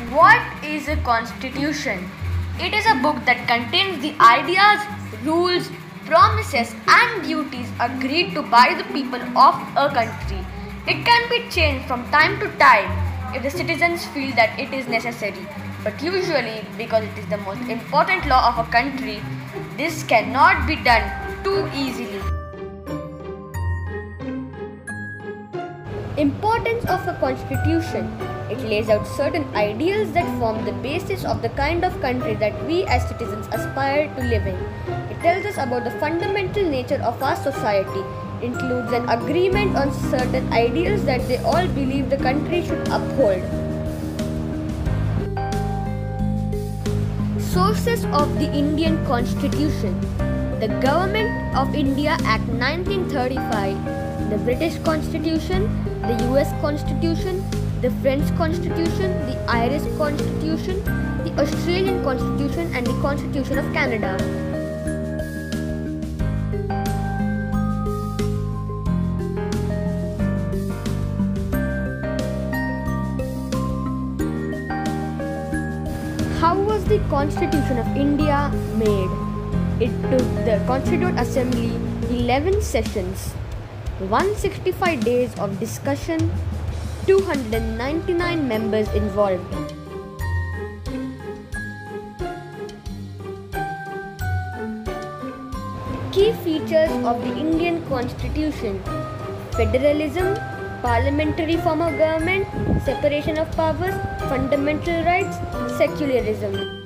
What is a constitution? It is a book that contains the ideas, rules, promises, and duties agreed to by the people of a country. It can be changed from time to time if the citizens feel that it is necessary. But usually, because it is the most important law of a country, this cannot be done too easily. Importance of a constitution. It lays out certain ideals that form the basis of the kind of country that we as citizens aspire to live in. It tells us about the fundamental nature of our society, includes an agreement on certain ideals that they all believe the country should uphold. Sources of the Indian Constitution. The Government of India Act 1935, the British Constitution, the US Constitution, the French Constitution, the Irish Constitution, the Australian Constitution, and the Constitution of Canada. How was the Constitution of India made? It took the Constituent Assembly 11 sessions, 165 days of discussion, 299 members involved. Key features of the Indian Constitution: federalism, parliamentary form of government, separation of powers, fundamental rights, secularism.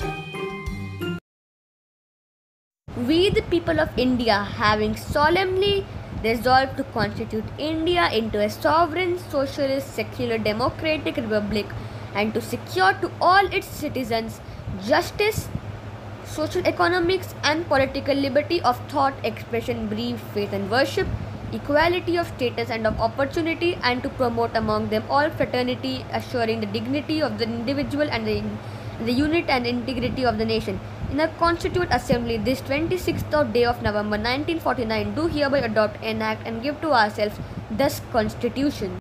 We, the people of India, having solemnly resolved to constitute India into a sovereign, socialist, secular, democratic republic, and to secure to all its citizens justice, social, economics, and political liberty of thought, expression, belief, faith, and worship, equality of status and of opportunity, and to promote among them all fraternity, assuring the dignity of the individual and the unity and integrity of the nation. In our Constituent Assembly, this 26th of day of November 1949, do hereby adopt, enact, and give to ourselves this Constitution.